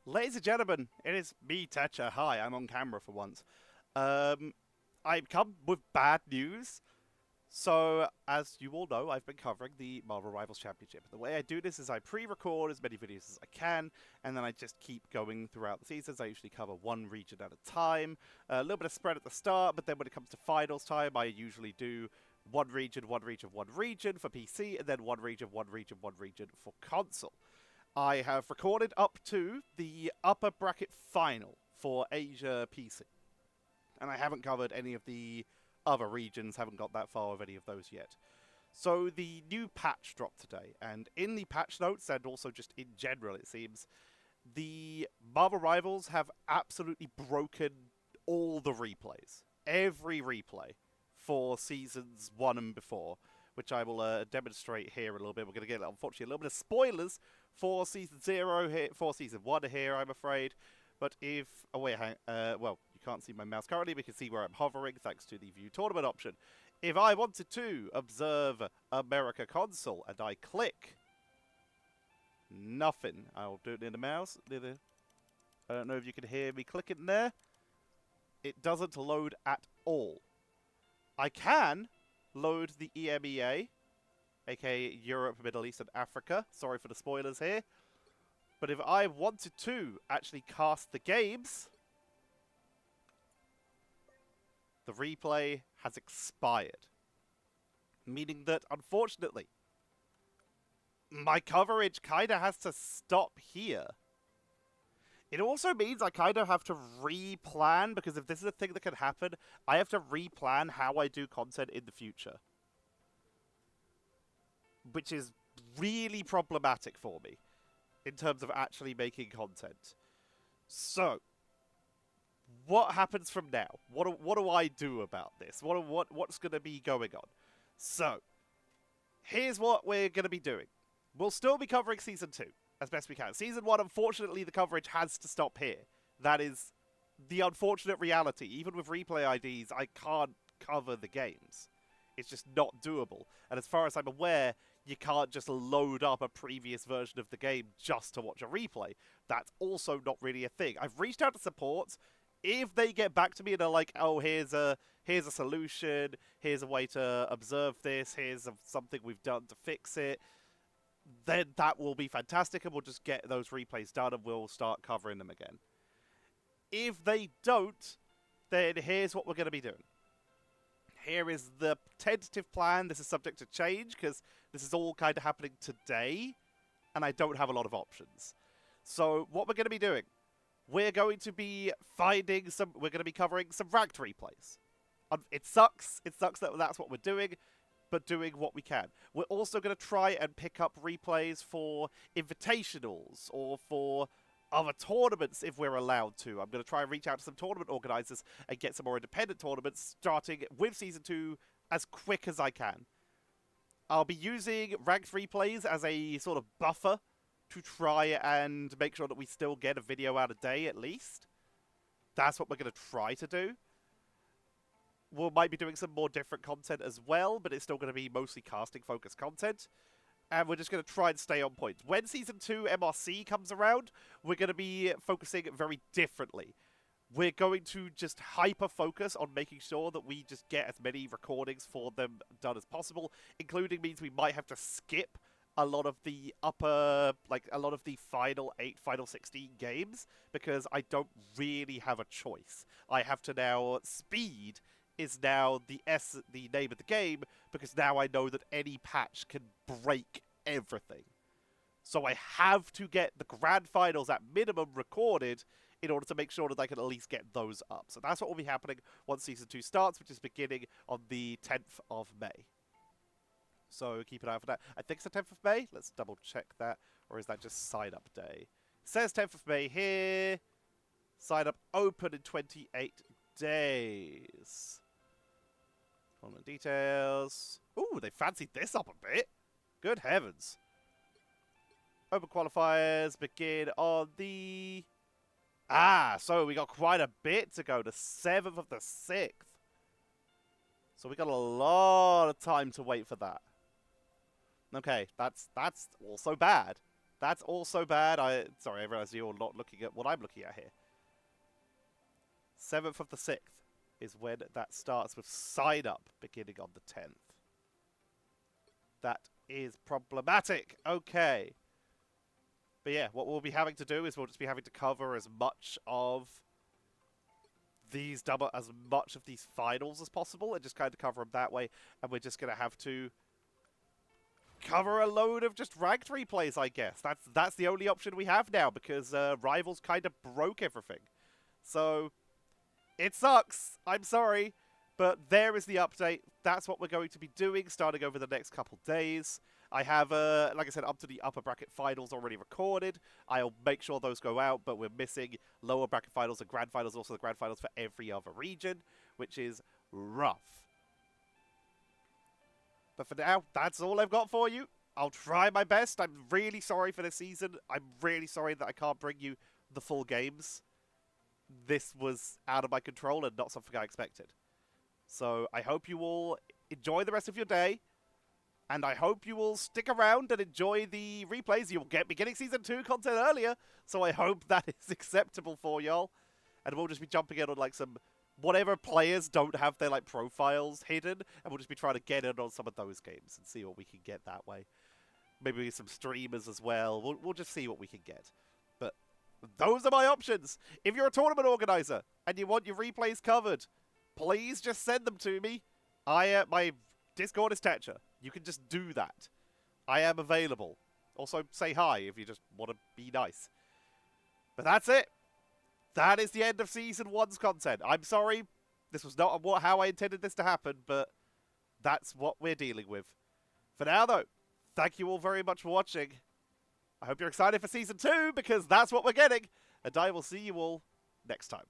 Ladies and gentlemen, it is me, Tetcher. Hi, I'm on camera for once. I've come with bad news. So, as you all know, I've been covering the Marvel Rivals Championship. The way I do this is I pre-record as many videos as I can, and then I just keep going throughout the seasons. I usually cover one region at a time. A little bit of spread at the start, but then when it comes to finals time, I usually do one region, one region, one region for PC, and then one region, one region, one region for console. I have recorded up to the upper bracket final for Asia PC. And I haven't covered any of the other regions, haven't got that far with any of those yet. So the new patch dropped today, and in the patch notes, and also just in general, it seems, the Marvel Rivals have absolutely broken all the replays. Every replay for seasons 1 and before, which I will demonstrate here in a little bit. We're going to get, unfortunately, a little bit of spoilers for season 0 here, for season 1 here, I'm afraid. But if... Oh, wait, well, you can't see my mouse currently, but you can see where I'm hovering, thanks to the View Tournament option. If I wanted to observe America Console, and I click... Nothing. I'll do it near the mouse. I don't know if you can hear me clicking there. It doesn't load at all. I can load the EMEA, aka Europe, Middle East, and Africa. Sorry for the spoilers here. But if I wanted to actually cast the games, the replay has expired. Meaning that, unfortunately, my coverage kind of has to stop here. It also means I kind of have to re-plan, because if this is a thing that can happen, I have to re-plan how I do content in the future. Which is really problematic for me, in terms of actually making content. So, what happens from now? What do I do about this? What's going to be going on? So, here's what we're going to be doing. We'll still be covering Season 2, as best we can. Season 1, unfortunately, the coverage has to stop here. That is the unfortunate reality. Even with replay IDs, I can't cover the games. It's just not doable. And as far as I'm aware, you can't just load up a previous version of the game just to watch a replay. That's also not really a thing. I've reached out to support. If they get back to me and they're like, oh, here's a solution, here's a way to observe this, here's something we've done to fix it, then that will be fantastic, and we'll just get those replays done and we'll start covering them again. If they don't, then here's what we're going to be doing. Here is the tentative plan. This is subject to change, because this is all kind of happening today, and I don't have a lot of options. So what we're going to be doing, we're going to be we're going to be covering some ranked replays. It sucks that that's what we're doing, but doing what we can. We're also going to try and pick up replays for invitationals or for other tournaments if we're allowed to. I'm going to try and reach out to some tournament organizers and get some more independent tournaments starting with Season 2 as quick as I can. I'll be using ranked replays as a sort of buffer to try and make sure that we still get a video out a day at least. That's what we're going to try to do. We might be doing some more different content as well, but it's still going to be mostly casting-focused content. And we're just going to try and stay on point. When Season 2 MRC comes around, we're going to be focusing very differently. We're going to just hyper-focus on making sure that we just get as many recordings for them done as possible, including means we might have to skip a lot of the Final 8, Final 16 games, because I don't really have a choice. I have to now... Speed is now the name of the game, because now I know that any patch can break everything. So I have to get the grand finals at minimum recorded in order to make sure that I can at least get those up. So that's what will be happening once Season 2 starts, which is beginning on the 10th of May. So keep an eye out for that. I think it's the 10th of May. Let's double check that. Or is that just sign-up day? It says 10th of May here. Sign-up open in 28 days. Tournament details. Ooh, they fancied this up a bit. Good heavens. Open qualifiers begin on the... so we got quite a bit to go. The 7th of the 6th. So we got a lot of time to wait for that. Okay, that's also bad. That's also bad. Sorry, I realize you're not looking at what I'm looking at here. 7th of the 6th is when that starts with sign up beginning on the 10th. That is problematic. Okay. But yeah, what we'll be having to do is we'll just be having to cover as much of these finals as possible and just kind of cover them that way. And we're just going to have to cover a load of just ranked replays, I guess. That's the only option we have now because Rivals kind of broke everything. So it sucks. I'm sorry. But there is the update. That's what we're going to be doing starting over the next couple days. I have, like I said, up to the upper bracket finals already recorded. I'll make sure those go out, but we're missing lower bracket finals and grand finals, also the grand finals for every other region, which is rough. But for now, that's all I've got for you. I'll try my best. I'm really sorry for this season. I'm really sorry that I can't bring you the full games. This was out of my control and not something I expected. So I hope you all enjoy the rest of your day. And I hope you will stick around and enjoy the replays. You'll get beginning Season 2 content earlier. So I hope that is acceptable for y'all. And we'll just be jumping in on like some whatever players don't have their like profiles hidden. And we'll just be trying to get in on some of those games and see what we can get that way. Maybe some streamers as well. We'll just see what we can get. But those are my options. If you're a tournament organizer and you want your replays covered, please just send them to me. My Discord is Tetcher. You can just do that. I am available. Also, say hi if you just want to be nice. But that's it. That is the end of Season 1's content. I'm sorry. This was not how I intended this to happen, but that's what we're dealing with. For now, though, thank you all very much for watching. I hope you're excited for Season 2, because that's what we're getting. And I will see you all next time.